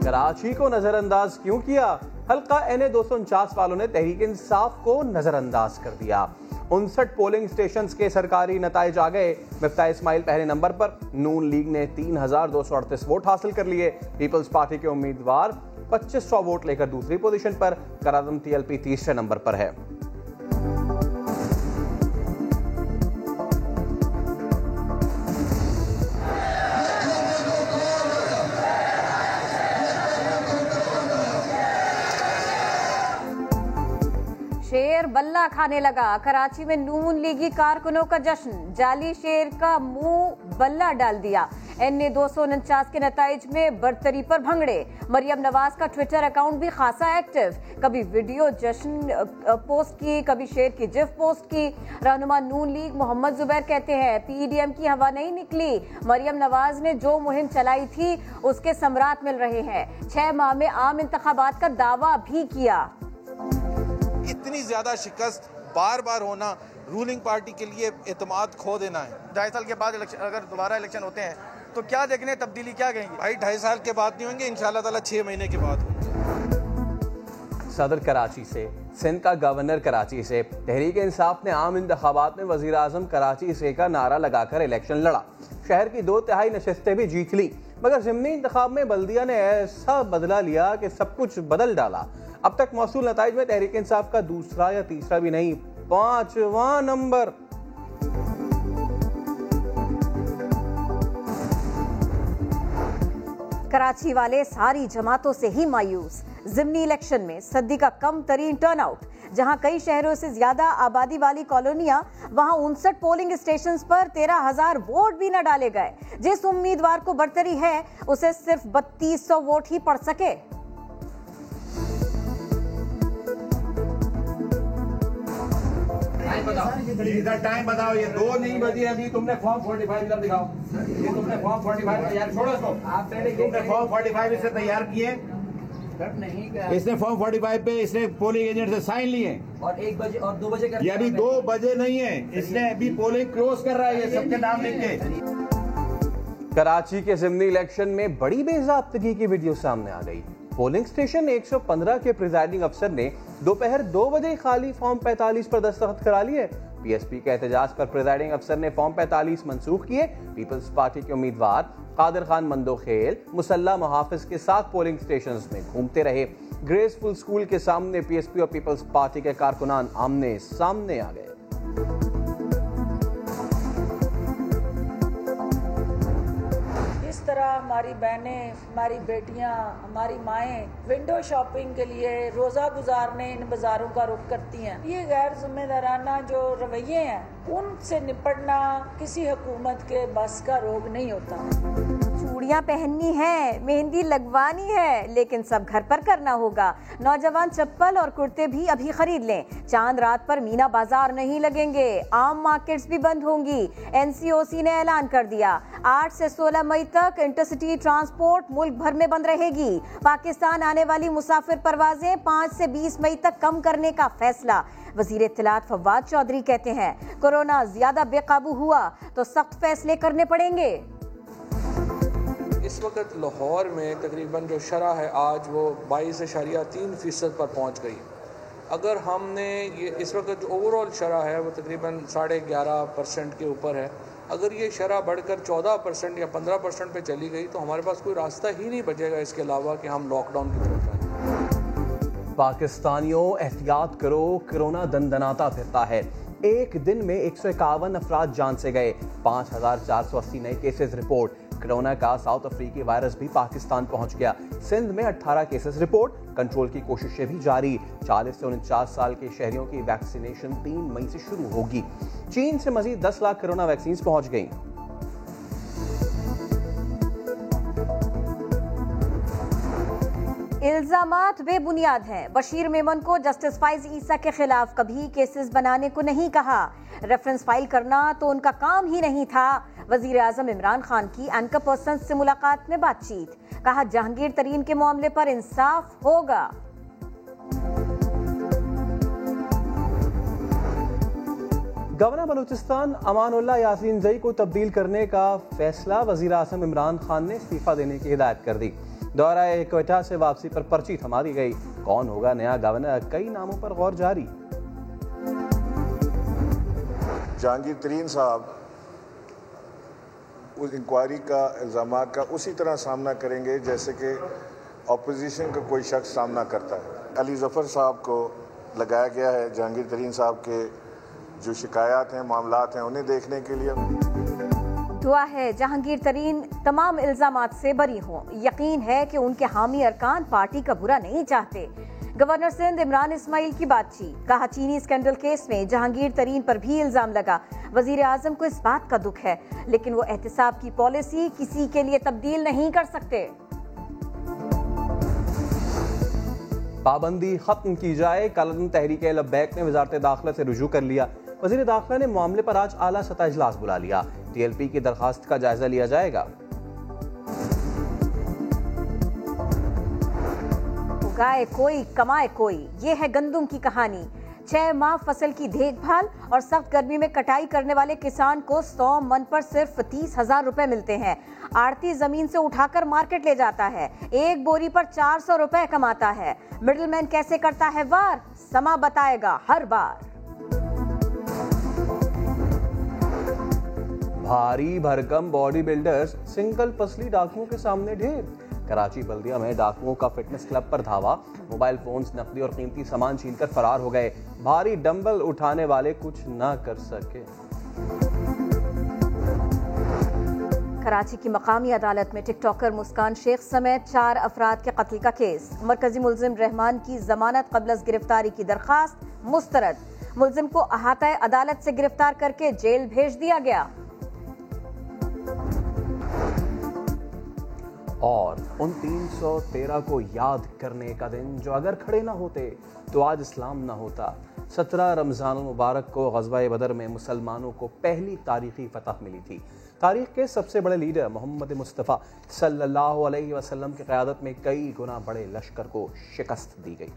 कराची को नजरअंदाज क्यों किया? हल्का NA 249 वालों ने तहरीक इंसाफ को नजरअंदाज कर दिया। 59 पोलिंग स्टेशंस के सरकारी नताइज आ गए। मिफ्ताह इस्माइल पहले नंबर पर, नून लीग ने 3238 वोट हासिल कर लिए। पीपल्स पार्टी के उम्मीदवार 2500 वोट लेकर दूसरी पोजीशन पर, करादम TLP तीसरे नंबर पर है। शेर बल्ला खाने लगा। कराची में नून लीगी कारकुनों का जश्न, जाली शेर का मुंह बल्ला डाल दिया। NA 249 के नताइज में बरतरी पर भंगड़े। मरियम नवाज का ट्विटर अकाउंट भी खासा एक्टिव, कभी वीडियो जश्न पोस्ट की, कभी शेर की जिफ पोस्ट की। रहनुमा नून लीग मोहम्मद जुबैर कहते हैं PDM की हवा नहीं निकली, मरियम नवाज ने जो मुहिम चलाई थी उसके समरात मिल रहे हैं। 6 माह में आम इंतखाबात का दावा भी किया। इतनी ज्यादा शिकस्त बार बार होना रूलिंग पार्टी के लिए एतमाद खो देना है। 2.5 साल के बाद अगर दोबारा इलेक्शन होते हैं तो क्या देखने, तब्दीली क्या कहेंगे? भाई 2.5 साल के बाद नहीं होंगे, इंशाल्लाह ताला 6 महीने के बाद होंगे। सदर कराची से, सिंध का गवर्नर कराची से। तहरीक इंसाफ ने आम इंतखाबात में वजीर आजम कराची से का नारा लगाकर इलेक्शन लड़ा। शहर की 2/3 नशस्तें भी जीत ली, मगर ज़िमनी इंतखाब में बल्दिया ने ऐसा बदला लिया कि सब कुछ बदल डाला। अब तक मौसूल नताइज में तहरीक इंसाफ का दूसरा या तीसरा भी नहीं, 5वां नंबर। कराची वाले सारी जमातों से ही मायूस। ज़िमनी इलेक्शन में सदी का कम तरीन टर्नआउट। जहां कई शहरों से ज्यादा आबादी वाली कॉलोनियां, वहां 59 पोलिंग स्टेशंस पर 13,000 वोट भी न डाले गए। जिस उम्मीदवार को बरतरी है उसे सिर्फ 3200 वोट ही पड़ सके। इधर टाइम बताओ, ये 2 नहीं बजी अभी। तुमने फॉर्म 45 इधर दिखाओ, ये तुमने फॉर्म 45 तैयार, छोड़ो इसको। तुमने फॉर्म 45 इससे तैयार किए नहीं? इसने फॉर्म 45 पे इसने पोलिंग एजेंट से साइन लिए और 1 बजे और 2 बजे ये अभी 2 बजे नहीं है, इसने अभी पोलिंग क्लोज कर रहा है, ये सबके नाम लिख के। कराची के ज़िमनी इलेक्शन में बड़ी बेज़ाब्तगी की वीडियो सामने आ गई। पोलिंग स्टेशन 115 के प्रिजाइडिंग अफसर ने दोपहर 2 बजे खाली फॉर्म 45 पर दस्तखत करा लिए। PSP के एहतजाज पर प्रिजाइडिंग अफसर ने फॉर्म 45 मंसूख किए। पीपल्स पार्टी के उम्मीदवार कादिर खान मंदोखेल मुसल्ला मुहाफिज के साथ पोलिंग स्टेशंस में घूमते रहे। ग्रेसफुल स्कूल के सामने PSP और पीपल्स पार्टी के कारकुनान आमने सामने आ गए। तरह हमारी बहनें, हमारी बेटियां, हमारी माएँ विंडो शॉपिंग के लिए रोज़ा गुजारने इन बाज़ारों का रुख करती हैं। ये गैर जिम्मेदाराना जो रवैये हैं, उनसे निपटना किसी हुकूमत के बस का रोग नहीं होता। चूड़ियां पहननी है, मेहंदी लगवानी है, लेकिन सब घर पर करना होगा। नौजवान चप्पल और कुर्ते भी अभी खरीद लें। चांद रात पर मीना बाजार नहीं लगेंगे, आम मार्केट्स भी बंद होंगी। NCOC ने ऐलान कर दिया 8 से 16 मई तक इंटरसिटी ट्रांसपोर्ट मुल्क भर में बंद रहेगी। पाकिस्तान आने वाली मुसाफिर परवाजें 5 से 20 मई तक कम करने का फैसला। वजीर इत्तलात फवाद चौधरी कहते हैं कोरोना ज्यादा बेकाबू हुआ तो सख्त फैसले करने पड़ेंगे। इस वक्त लाहौर में तकरीबन जो शरह है आज वो 22.3% पर पहुंच गई। अगर हमने ये इस वक्त जो ओवरऑल शरह है वो तकरीबन 11.5% के ऊपर है। अगर ये शरह बढ़कर 14% या 15% पे चली गई तो हमारे पास कोई रास्ता ही नहीं बचेगा इसके अलावा कि हम लॉकडाउन की तरफ जाएं। पाकिस्तानियों एहतियात करो, कोरोना दंदनाता फिरता है। एक दिन में 151 अफराद जान से गए, 5480 नए केसेस रिपोर्ट। कोरोना का साउथ अफ्रीकी वायरस भी पाकिस्तान पहुंच गया। सिंध में 18 केसेस रिपोर्ट। कंट्रोल की कोशिशें भी जारी। 40 से 49 साल के शहरियों की वैक्सीनेशन 3 मई से शुरू होगी। चीन से मजीद 10 लाख कोरोना वैक्सीन पहुंच गई। इल्जामात बेबुनियाद हैं। बशीर मेमन को जस्टिस फाइज ईसा के खिलाफ कभी केसेस बनाने को नहीं कहा। रेफरेंस फाइल करना तो उनका काम ही नहीं था। वजीर आजम इमरान खान की एंकर पर्सन से मुलाकात में बातचीत, कहा जहांगीर तरीन के मामले पर इंसाफ होगा। गवर्नर बलूचिस्तान अमानुल्लाह यासीन जई को तब्दील करने का फैसला। वजीर आजम इमरान खान ने इस्तीफा देने की हिदायत कर दी। दौरा क्वेटा से वापसी पर पर्ची थमा दी गई। कौन होगा नया गवर्नर, कई नामों पर गौर जारी। जहांगीर तरीन साहब उस इंक्वायरी का इल्ज़ामात का उसी तरह सामना करेंगे जैसे कि अपोजिशन का कोई शख्स सामना करता है। अली ज़फ़र साहब को लगाया गया है जहांगीर तरीन साहब के जो शिकायत हैं, मामलात हैं, उन्हें देखने के लिए। दुआ है जहांगीर तरीन तमाम इल्जामात से बरी हों। यकीन है कि उनके हामी अरकान पार्टी का बुरा नहीं चाहते। गवर्नर सिंध इमरान इस्माइल की बातचीत, कहा चीनी स्कैंडल केस में जहांगीर तरीन पर भी इल्जाम लगा। वजीर आजम को इस बात का दुख है, लेकिन वो एहतिसाब की पॉलिसी किसी के लिए तब्दील नहीं कर सकते। पाबंदी खत्म की जाए, कालादन तहरीक लब्बैक ने वजारत दाखिला से रुजू कर लिया। वजीर दाखिला ने मामले पर आज आला सतह इजलास बुला लिया। TLP की दरखास्त का जायजा लिया जाएगा। उगाए कोई कमाए कोई, ये है गंदुम की कहानी। 6 माह फसल की देखभाल और सख्त गर्मी में कटाई करने वाले किसान को 100 मन पर सिर्फ 30,000 रुपए मिलते हैं। आड़ती जमीन से उठाकर मार्केट ले जाता है, एक बोरी पर 400 रुपए कमाता है। मिडलमैन कैसे करता है वार, समा बताएगा हर बार। भारी भरकम बॉडी बिल्डर्स सिंगल पसली डाकुओं के सामने ढेर। कराची बल्दिया में डाकुओं का फिटनेस क्लब पर धावा, मोबाइल फोन्स, नकदी और कीमती सामान छीनकर फरार हो गए। भारी डंबल उठाने वाले कुछ ना कर सके। कराची की मकामी अदालत में टिकटॉकर मुस्कान शेख समेत 4 अफराद के कत्ल का केस। मरकजी मुल्जिम रहमान की जमानत कबल गिरफ्तारी की दरखास्त मुस्तरद। मुल्जिम को अहाता अदालत से गिरफ्तार करके जेल भेज दिया गया। और उन 313 को याद करने का दिन जो अगर खड़े ना होते तो आज इस्लाम ना होता। 17 रमज़ान मुबारक को ग़ज़वा बदर में मुसलमानों को पहली तारीखी फतह मिली थी। तारीख के सबसे बड़े लीडर मोहम्मद मुस्तफ़ा सल्लल्लाहु अलैहि वसल्लम की क़यादत में कई गुना बड़े लश्कर को शिकस्त दी गई।